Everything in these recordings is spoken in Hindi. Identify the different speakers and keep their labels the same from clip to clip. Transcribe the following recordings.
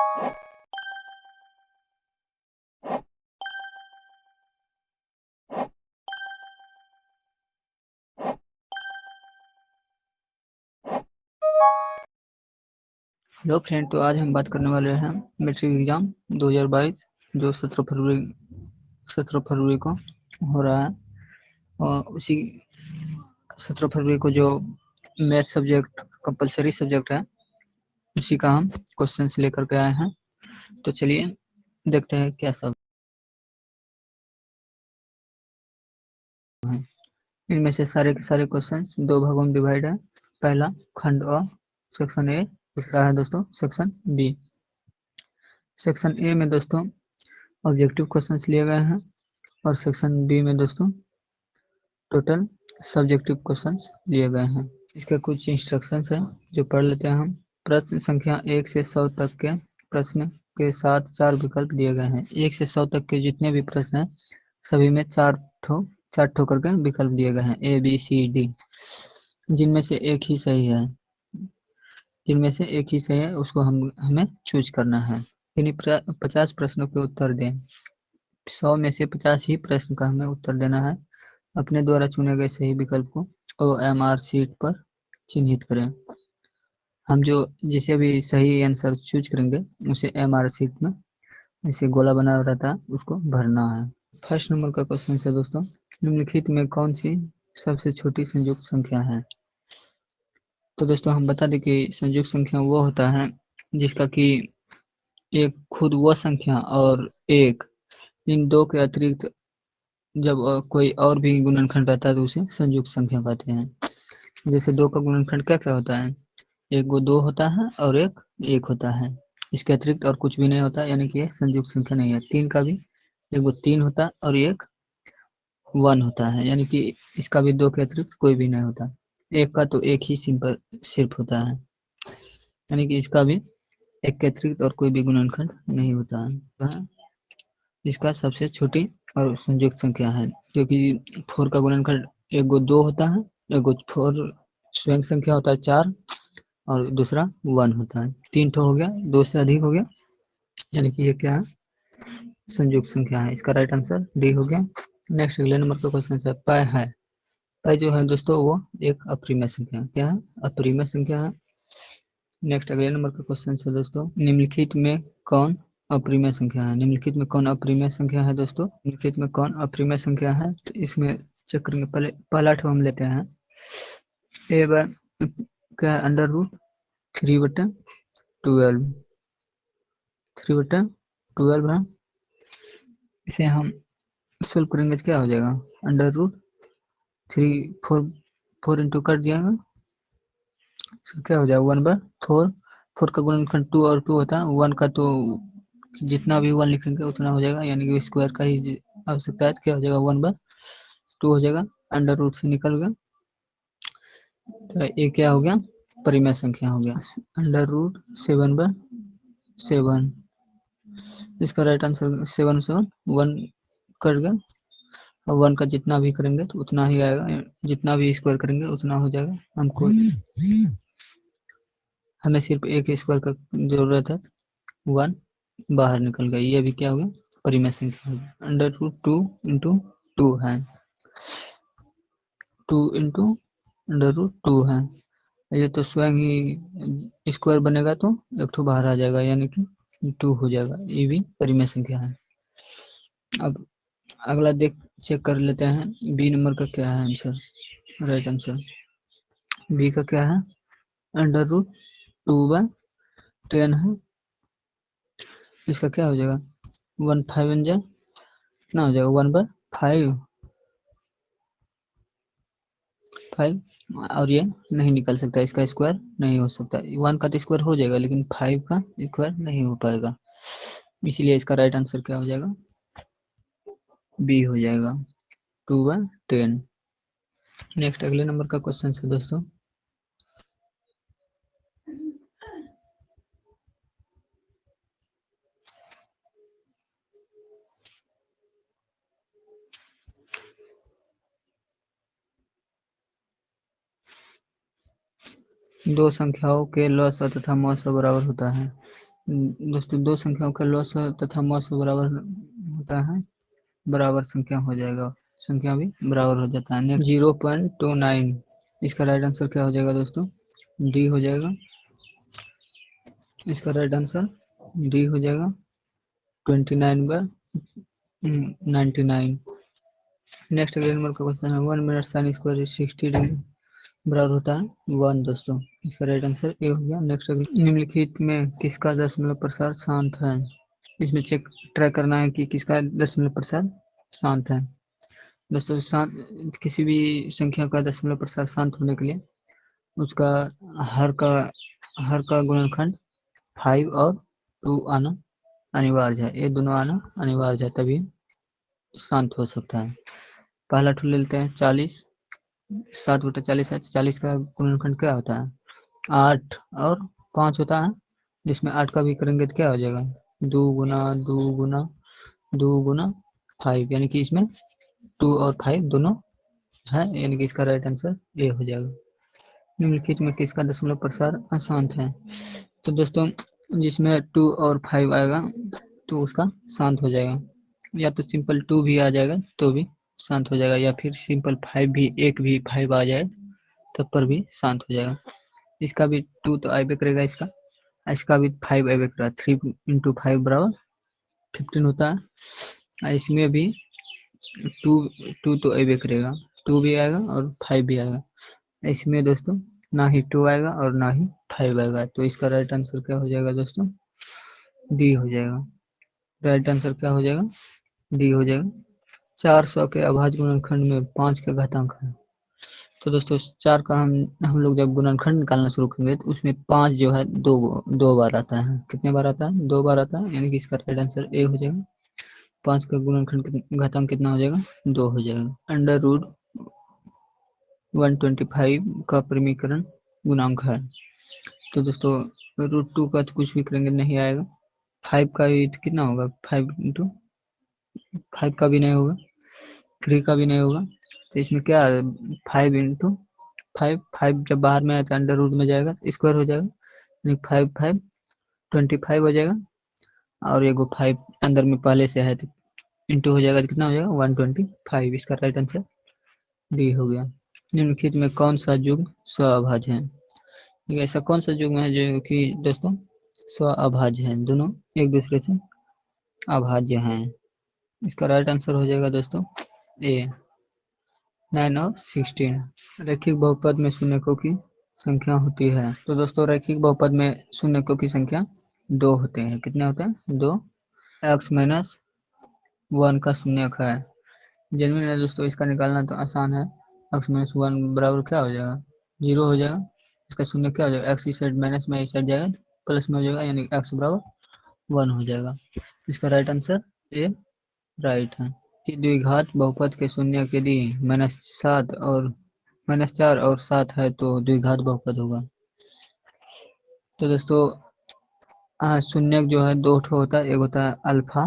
Speaker 1: हेलो फ्रेंड, तो आज हम बात करने वाले हैं मैट्रिक एग्जाम 2022 जो 17 फरवरी को हो रहा है। और उसी 17 फरवरी को जो मैथ सब्जेक्ट कंपलसरी सब्जेक्ट है उसी का हम क्वेश्चंस लेकर के आए हैं। तो चलिए देखते हैं क्या सब है। इनमें से सारे के सारे क्वेश्चंस दो भागों में डिवाइड है। पहला खंड अ सेक्शन ए, दूसरा है दोस्तों सेक्शन बी। सेक्शन ए में दोस्तों ऑब्जेक्टिव क्वेश्चंस लिए गए हैं और सेक्शन बी में दोस्तों टोटल सब्जेक्टिव क्वेश्चंस लिए गए हैं। इसके कुछ इंस्ट्रक्शंस हैं जो पढ़ लेते हैं हम। प्रश्न संख्या 1 से 100 तक के प्रश्न के साथ 4 विकल्प दिए गए हैं। 1 से 100 तक के जितने भी प्रश्न हैं सभी में 4 ठोकर के विकल्प दिए गए हैं A B C D, जिनमें से एक ही सही है। उसको हमें चूज करना है। यानी 50 प्रश्नों के उत्तर दें। 100 में से 50 ही प्रश्न का हमें उत्तर देना है। अपने द्वारा चुने गए सही विकल्प को OMR शीट पर चिन्हित करें। हम जिसे भी सही आंसर चूज करेंगे उसे MR शीट में जैसे गोला बना रहता है उसको भरना है। फर्स्ट नंबर का क्वेश्चन है दोस्तों, निम्नलिखित में कौन सी सबसे छोटी संयुक्त संख्या है। तो दोस्तों हम बता दें कि संयुक्त संख्या वो होता है जिसका कि एक खुद वो संख्या और एक इन दो के अतिरिक्त जब कोई और भी गुणनखंड रहता है तो उसे संयुक्त संख्या कहते हैं। जैसे दो का गुणनखंड क्या क्या होता है, एक वो दो होता है और एक होता है, इसके अतिरिक्त और कुछ भी नहीं होता, यानी कि ये संयुक्त संख्या नहीं है। तीन का भी एक वो तीन होता है और एक वन होता है, यानी कि इसका भी दो के अतिरिक्त कोई भी नहीं होता। एक का तो एक ही सिंपल सिर्फ होता है, यानी कि इसका भी एक के अतिरिक्त और कोई भी गुणनखंड नहीं होता है। इसका सबसे छोटी और संयुक्त संख्या है, क्योंकि 4 का गुणनखंड एक गो 2 होता है, एक गो 4 स्वयं संख्या होता है 4 और दूसरा 1 होता है। 3 ठो हो गया, 2 से अधिक हो गया, यानी कि ये क्या है, संयुक्त संख्या है। इसका राइट आंसर डी हो गया। नेक्स्ट अगले नंबर का क्वेश्चन है पाई है। पाई जो है दोस्तों वो एक अपरिमेय संख्या है। क्या है, अपरिमेय संख्या है। नेक्स्ट अगले नंबर का क्वेश्चन है दोस्तों, निम्नलिखित में कौन अपरिमेय संख्या है। निम्नलिखित में कौन अपरिमेय संख्या है दोस्तों, निम्नलिखित में कौन अपरिमेय संख्या है। तो इसमें चेक करेंगे। पहला ठो हम लेते हैं ए बार क्या अंडर रूट 3/12 3/12 है। इसे हम सोल्व करेंगे तो क्या हो जाएगा, अंडर रूट 4 इंटू कर दिया क्या हो जाएगा 1/4। 4 का गुणनखंड 2 और 2 होता है, 1 का तो जितना भी 1 लिखेंगे उतना हो जाएगा, यानी कि स्क्वायर का ही आवश्यकता है। तो क्या हो जाएगा 1/2 हो जाएगा, अंडर रूट से निकल गया। तो ये क्या हो गया, परिमेय संख्या हो गया। अंडर रूट 7/7, इसका राइट आंसर 7/7 1 कर गया। और 1 का जितना भी करेंगे तो उतना ही आएगा, जितना भी स्क्वायर करेंगे उतना हो जाएगा। हमें सिर्फ एक स्क्वायर का जरूरत है, 1 बाहर निकल गया। ये भी क्या हो गया, परिमेय संख्या हो गया। अंडर रूट 2 इंटू 2 है, 2 इंटू अंडर रूट 2 है। ये तो स्वयं ही स्क्वायर बनेगा तो एक ठो बाहर आ जाएगा, यानी कि 2 हो जाएगा। ये भी परिमेय संख्या है। अब अगला चेक कर लेते हैं बी नंबर का क्या है आंसर, राइट आंसर। बी का क्या है, अंडर रूट 2/10 है। इसका क्या हो जाएगा, 1 5 बन जाए, कितना हो जाएगा 1/5 और ये नहीं निकल सकता, इसका स्क्वायर नहीं हो सकता। 1 का तो स्क्वायर हो जाएगा लेकिन 5 का स्क्वायर नहीं हो पाएगा, इसीलिए इसका राइट आंसर क्या हो जाएगा, बी हो जाएगा 2/10। नेक्स्ट अगले नंबर का क्वेश्चन है दोस्तों, दो संख्याओं के लसाअ तथा मसाअ बराबर होता है। दोस्तों दो संख्याओं का लॉस तथा मॉस बराबर होता है, बराबर संख्या हो जाएगा, संख्या भी बराबर हो जाता है। नेक्स्ट 0.29, इसका राइट आंसर क्या हो जाएगा दोस्तों? डी हो जाएगा। इसका राइट आंसर डी हो जाएगा 29/99। नेक्स्ट अगले नंबर का क्वेश्चन है 1 मिनट साइन स्क्वायर 60 डिग्री बराबर होता है 1 दोस्तों। इसका राइट आंसर ए हो गया। नेक्स्ट निम्नलिखित में किसका दशमलव प्रसार शांत है? इसमें चेक ट्राई करना है कि किसका दशमलव प्रसार शांत है। दोस्तों शांत किसी भी संख्या का दशमलव प्रसार शांत होने के लिए उसका हर का गुणनखंड 5 और 2 आना अनिवार्य है। ये दोनों आना अनिवार्य है, तभी शांत हो सकता है। पहला टूल ले लेते हैं 40। 7/40 है। 40 का गुणनखंड क्या होता है? 8 और 5 होता है, जिसमें 8 का भी करेंगे तो क्या हो जाएगा? 2 गुना 2 गुना 2 गुना 5, यानी कि इसमें 2 और 5 दोनों है, यानी कि इसका राइट आंसर ए हो जाएगा। निम्नलिखित में किसका दशमलव प्रसार अशांत है? तो दोस्तों जिसमें 2 और 5 आएगा तो उसका शांत हो जाएगा, या तो सिंपल 2 भी आ जाएगा तो भी शांत हो जाएगा, या फिर सिंपल 5 भी, एक भी 5 आ जाए तब पर भी शांत हो जाएगा। इसका भी 2 तो आइबे करेगा, इसका भी 5 आइबे करेगा। 3 × 5 बराबर 15 होता है। इसमें भी 2 तो आइबे करेगा, 2 भी आएगा और 5 भी आएगा। इसमें दोस्तों ना ही 2 आएगा और ना ही 5 आएगा, तो इसका राइट आंसर क्या हो जाएगा दोस्तों? डी हो जाएगा। राइट आंसर क्या हो जाएगा? डी हो जाएगा। 400 के अभाज्य गुणनखंड में 5 का घातांक है। तो दोस्तों 4 का हम लोग जब गुणनखंड निकालना शुरू करेंगे तो उसमें 5 जो है दो बार आता है। कितने बार आता है? 2 बार आता है, यानी कि इसका राइट आंसर ए हो जाएगा। 5 का गुणनखंड घातांक कितना हो जाएगा? 2 हो जाएगा। अंडर रूट 125 का परिमीकरण गुणांक है। तो दोस्तों √2 का तो कुछ भी करेंगे नहीं आएगा। 5 का भी तो कितना होगा? 5 का भी नहीं होगा, 3 का भी नहीं होगा, तो इसमें क्या 5 × 5, 5 जब बाहर में आया तो अंडर रूट में जाएगा, स्क्वायर हो जाएगा, यानी 5 5 25 हो जाएगा, और एगो 5 अंदर में पहले से है तो इंटू हो जाएगा, तो कितना हो जाएगा? 125। इसका राइट आंसर डी हो गया। निम्नलिखित में कौन सा युग्म स्वअभाज्य है? ऐसा कौन सा युग्म है जो कि दोस्तों स्वअभाज्य है, दोनों एक दूसरे से अभाज्य हैं? इसका राइट आंसर हो जाएगा दोस्तों ए 9 और 16। रैखिक बहुपद में शून्यकों की संख्या होती है। तो दोस्तों रैखिक बहुपद में शून्यकों की संख्या 2 होते हैं। कितने होते हैं? 2। x-1 का शून्यक है। जेन्युइन है दोस्तों, इसका निकालना तो आसान है। x-1 बराबर क्या हो जाएगा? 0 हो जाएगा। इसका शून्य क्या हो जाएगा? x इस साइड माइनस में इस साइड जाएगा प्लस में हो जाएगा, यानी x बराबर 1 हो जाएगा। इसका राइट आंसर ए राइट है। कि द्विघात बहुपद के शून्य के लिए -4 और 7 है तो द्विघात बहुपद होगा। तो दोस्तों शून्य जो है 2 ठो होता है, एक होता है अल्फा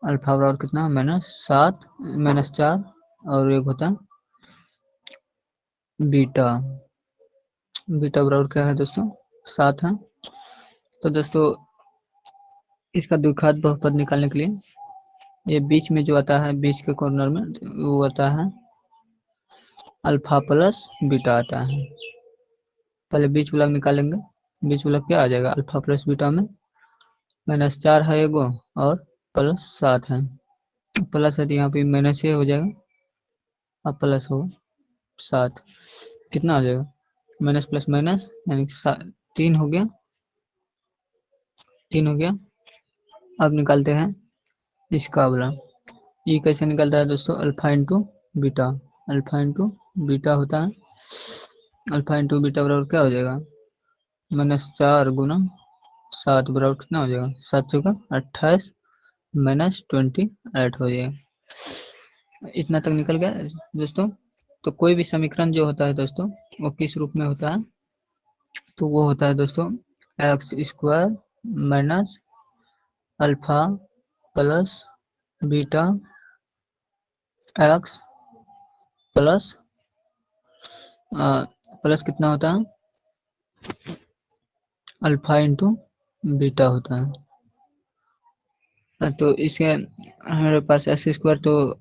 Speaker 1: बराबर कितना? -7 -4, और एक होता है बीटा बराबर क्या है दोस्तों? 7 है। तो दोस्तों इसका द्विघात बहुपद निकालने के लिए ये बीच में जो आता है, बीच के कॉर्नर में वो आता है अल्फा प्लस बीटा आता है। पहले बीच वाला निकालेंगे। बीच वाला क्या आ जाएगा? अल्फा प्लस बीटा में -4 है एगो और +7 है। प्लस है तो यहाँ पे माइनस हो जाएगा, अब प्लस होगा 7, कितना हो जाएगा? माइनस प्लस माइनस, यानी 3 हो गया, 3 हो गया। अब निकालते हैं इसका वाला। ये कैसे निकलता है दोस्तों? Alpha into beta. Alpha into beta होता है। अल्फा इंटू बीटा बराबर क्या हो जाएगा? -4 गुना 7 बराबर कितना हो जाएगा? 7 चौका 28 -28 हो जाएगा। इतना तक निकल गया दोस्तों। तो कोई भी समीकरण जो होता है दोस्तों वो किस रूप में होता है? तो वो होता है दोस्तों x² minus alpha plus beta x plus plus कितना होता है? अल्फा इंटू बीटा होता है। तो इसके हमारे पास एक्स स्क्वायर, तो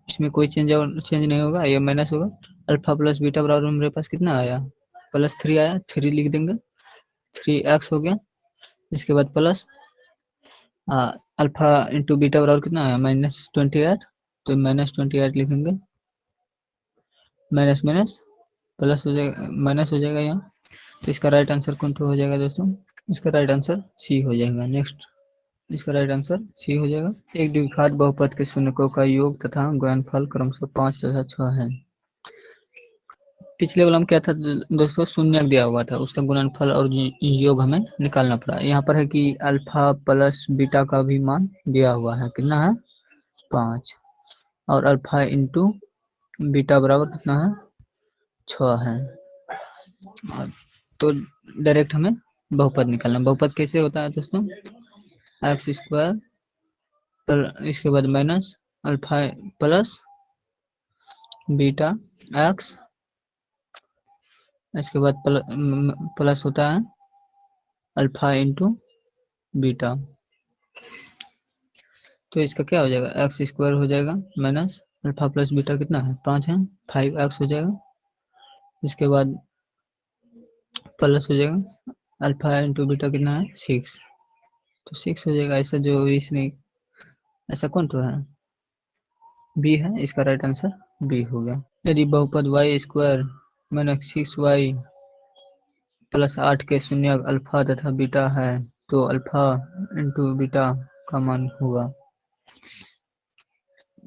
Speaker 1: इसमें कोई चेंज नहीं होगा, ये माइनस होगा। अल्फा प्लस बीटा बराबर हमारे पास कितना आया, +3 आया, 3 लिख देंगे, 3x हो गया। इसके बाद प्लस अल्फा इंटू बीटा बराबर कितना आया, -28, तो -28 लिखेंगे, माइनस माइनस प्लस हो जाएगा, माइनस हो जाएगा यहाँ। तो इसका राइट आंसर कौन सा हो जाएगा दोस्तों, इसका राइट आंसर सी हो जाएगा। नेक्स्ट, इसका राइट आंसर सी हो जाएगा। एक द्विघात बहुपद के शून्यकों का योग तथा गुणनफल क्रमशः 5 तथा 6 है। पिछले वाला में क्या था दोस्तों, शून्य दिया हुआ था, उसका गुणनफल और योग हमें निकालना पड़ा। यहाँ पर है कि अल्फा प्लस बीटा का भी मान दिया हुआ है, कितना है 5, और अल्फा इंटू बीटा बराबर कितना है 6 है। तो डायरेक्ट हमें बहुपद निकालना। बहुपद कैसे होता है दोस्तों, एक्स स्क्वायर पर इसके बाद minus alpha plus beta x, इसके बाद प्लस होता है अल्फा इंटू बीटा। तो इसका क्या हो जाएगा, एक्स स्क्वायर हो जाएगा माइनस अल्फा प्लस बीटा कितना है 5 है, 5x हो जाएगा। इसके बाद प्लस हो जाएगा अल्फा इंटू बीटा कितना है 6, तो 6 हो जाएगा। ऐसा जो इसने, ऐसा कौन तो है, बी है, इसका राइट आंसर बी हो गया। यदि बहुपद Y square minus 6y plus 8 के शून्य अल्फा तथा बीटा है, तो अल्फा इंटू बीटा का मान होगा।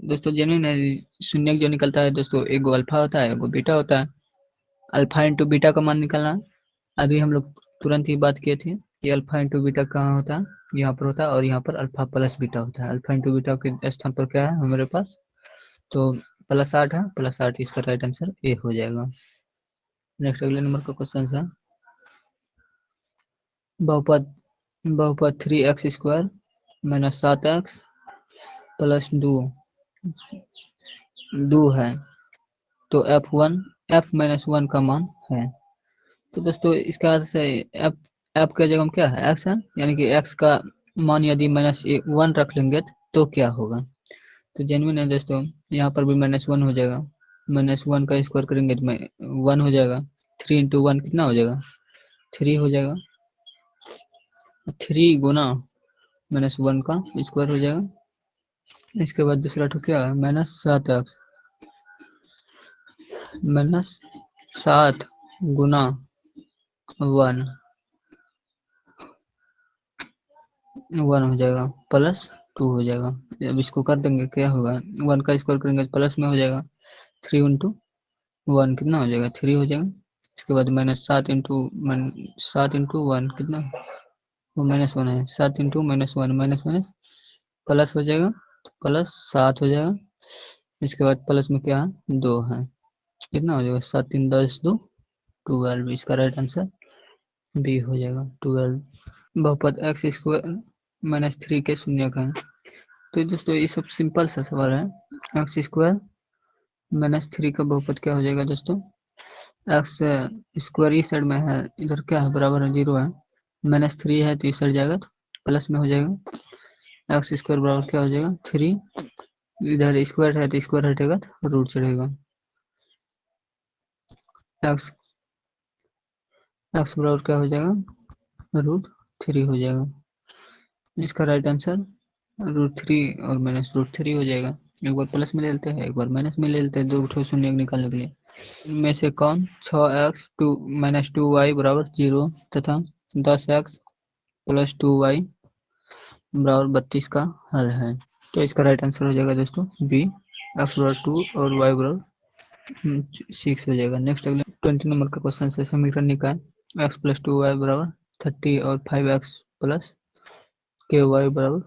Speaker 1: दोस्तों जेन्युइन है, शून्य जो निकलता है दोस्तों, एक गो अल्फा होता है, एक गो बीटा होता है। अल्फा इंटू बीटा का मान निकालना, अभी हम लोग तुरंत ही बात किए थे कि अल्फा इंटू बीटा कहाँ होता है, यहाँ पर होता है, और यहाँ पर अल्फा प्लस बीटा होता है। अल्फा इंटू बीटा के स्थान पर क्या है हमारे पास, तो +8 है, +8 इसका राइट आंसर ए हो जाएगा। नेक्स्ट अगले नंबर का क्वेश्चन है, बहुपद बहुपद 3x square minus 7x plus 2 है, तो f-1 का मान है। तो दोस्तों इसका अर्थ है f के जगह क्या है, x है, यानी कि x का मान यदि -1 रख लेंगे तो क्या होगा। तो जेन्युइन है दोस्तों, यहाँ पर भी -1 हो जाएगा, -1 का स्क्वायर करेंगे तो 1 हो जाएगा। 3 इंटू 1 कितना हो जाएगा 3 हो जाएगा, 3 गुना -1 का स्क्वायर हो जाएगा। इसके बाद दूसरा तो क्या है, -7x, -7 गुना 1 हो जाएगा, +2 हो जाएगा। अब इसको कर देंगे, क्या होगा 1 का स्क्वायर करेंगे प्लस में हो जाएगा, 3 इंटू 1 कितना हो जाएगा 3 हो जाएगा। इसके बाद -7 इंटू 1 कितना, वो -1 है, 7 इंटू -1 माइनस माइनस प्लस हो जाएगा, +7 हो जाएगा। इसके बाद प्लस में क्या है 2 है, कितना हो जाएगा 7 3 10 2 12, इसका राइट आंसर बी हो जाएगा 12। बहुपद एक्स स्क्वायर -3 के शून्य का है। तो दोस्तों ये सब सिंपल सा सवाल है। एक्स स्क्वायर -3 का बहुपद क्या हो जाएगा दोस्तों, एक्स स्क्वायर इस साइड में है, इधर क्या है बराबर है 0 है, -3 है तो इस साइड जाएगा तो प्लस में हो जाएगा। एक्स स्क्वायर बराबर क्या हो जाएगा 3, इधर स्क्वायर है तो स्क्वायर हटेगा तो रूट चढ़ेगा। एक्स बराबर क्या हो जाएगा √3 हो जाएगा। इसका राइट आंसर √3 और -√3 हो जाएगा। एक बार प्लस में ले लेते हैं, एक बार माइनस में ले लेते हैं, दो ठो शून्य निकालने के लिए। इनमें से कौन 6x -2y बराबर 0 तथा 10x + 2y बराबर 32 का हल है। तो इसका राइट आंसर हो जाएगा दोस्तों बी, x बराबर 2 और y बराबर 6 हो जाएगा। नेक्स्ट अगले 20 नंबर का क्वेश्चन है, समीकरण निकाय x + 2y बराबर 30 और 5x + ky बराबर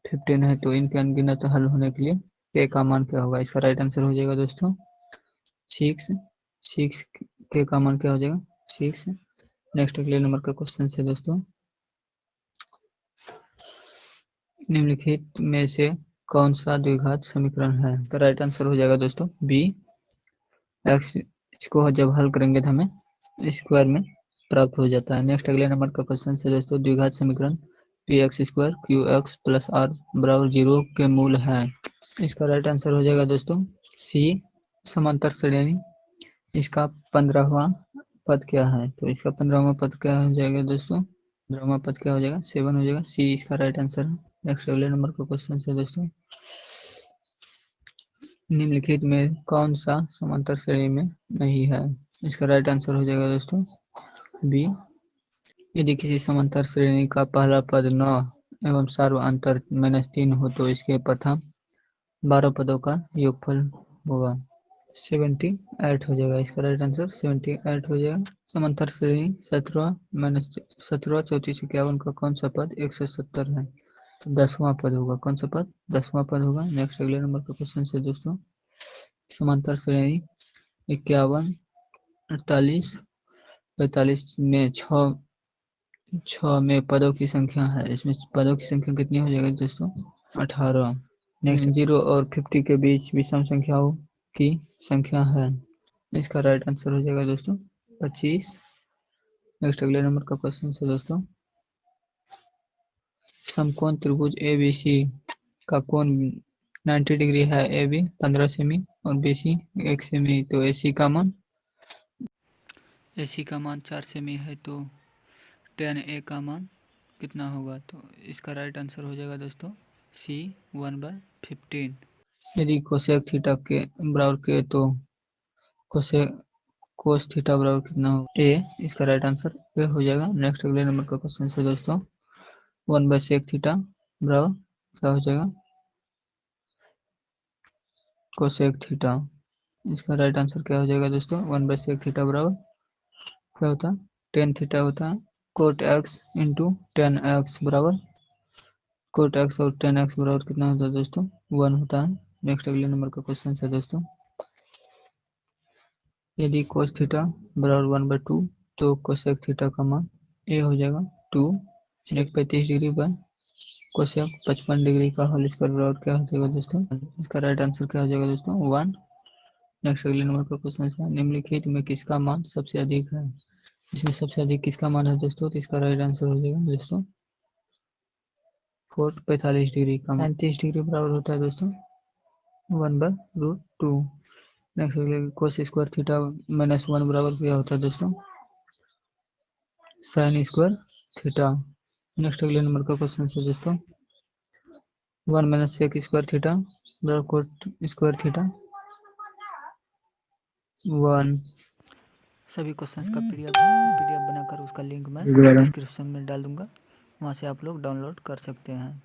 Speaker 1: 15 है, तो इनके अनगिनत हल होने के लिए k का मान क्या होगा। इसका राइट आंसर हो जाएगा दोस्तों 6 k का मान क्या हो जाएगा 6। नेक्स्ट अगले नंबर का क्वेश्चन है दोस्तों, निम्नलिखित में से कौन सा द्विघात समीकरण है। तो राइट आंसर हो जाएगा दोस्तों बी, एक्स, इसको जब हल करेंगे तो हमें स्क्वायर में प्राप्त हो जाता है। नेक्स्ट अगले नंबर का क्वेश्चन है दोस्तों, द्विघात समीकरण p x square q x plus r बराबर 0 के मूल है। इसका राइट आंसर हो जाएगा दोस्तों सी समांतर श्रेणी। इसका 15वां पद क्या है? तो इसका 15वां पद क्या हो जाएगा दोस्तों? 15वां पद क्या हो जाएगा? 7 हो जाएगा। सी इसका राइट आंसर है। नेक्स्ट अगले नंबर का क्वेश्चन है दोस्तों, निम्नलिखित में कौन सा समांतर श्रेणी में नहीं है? इसका राइट आंसर हो जाएगा दोस्तों बी। यदि किसी समांतर श्रेणी का पहला पद 9 एवं सार्वअंतर -3 हो तो इसके प्रथम 12 पदों का योगफल होगा। 78 हो जाएगा। इसका राइट आंसर 78 हो जाएगा। समांतर श्रेणी 17 34 51 का कौन सा पद 170 है? तो 10वां पद होगा। कौन सा पद? 10वां पद होगा। नेक्स्ट अगले नंबर का क्वेश्चन है दोस्तों, समांतर श्रेणी 51 48 45 में 6 में पदों की संख्या है। इसमें पदों की संख्या कितनी हो जाएगी दोस्तों? 18। नेक्स्ट 0 और 50 के बीच विषम संख्याओं की संख्या है। इसका राइट आंसर हो जाएगा दोस्तों 25। नेक्स्ट अगले नंबर का क्वेश्चन है दोस्तों, समकोण त्रिभुज ABC का कोण 90 डिग्री है। AB 15 सेमी और BC 1 सेमी। तो AC का मान 4 सेमी है, तो tan A का मान कितना होगा? तो इसका राइट आंसर हो जाएगा दोस्तों C 1/15। यदि कोसेक थीटा के बराबर के तो कोस थीटा बराबर कितना होगा? ए। इसका राइट आंसर ए हो जाएगा। नेक्स्ट अगले नंबर का क्वेश्चन है दोस्तों, 1/sec थीटा बराबर क्या हो जाएगा? Cosec theta. इसका राइट आंसर क्या हो जाएगा दोस्तों? 1/sec थीटा बराबर क्या होता है? tan थीटा होता है। Cot x into tan x बराबर कोट एक्स और tan x बराबर कितना होता है दोस्तों? 1 होता है। नेक्स्ट अगले नंबर का क्वेश्चन है दोस्तों, यदि cos थीटा बराबर 1/2 तो कोसेक थीटा का मान ए हो जाएगा 2। सेक 35 डिग्री पर कोसेक 55 डिग्री का होल स्क्वायर बराबर क्या हो जाएगा दोस्तों? इसका राइट आंसर क्या हो जाएगा दोस्तों? 1। नेक्स्ट अगले नंबर का क्वेश्चन है, निम्नलिखित में किसका मान सबसे अधिक है? इसमें सबसे अधिक किसका मान है दोस्तों? तो इसका राइट आंसर हो जाएगा दोस्तों 45 डिग्री का। 35 डिग्री बराबर होता है दोस्तों 1/√2। नेक्स्ट अगले कोस स्क्वायर थीटा -1 बराबर क्या होता है दोस्तों? Sine square theta. नेक्स्ट अगले नंबर का क्वेश्चन है दोस्तों, 1 - sec स्क्वायर थीटा बराबर कोट स्क्वायर थीटा 1। सभी क्वेश्चंस का पीडीएफ बनाकर उसका लिंक मैं डिस्क्रिप्शन में डाल दूंगा, वहाँ से आप लोग डाउनलोड कर सकते हैं।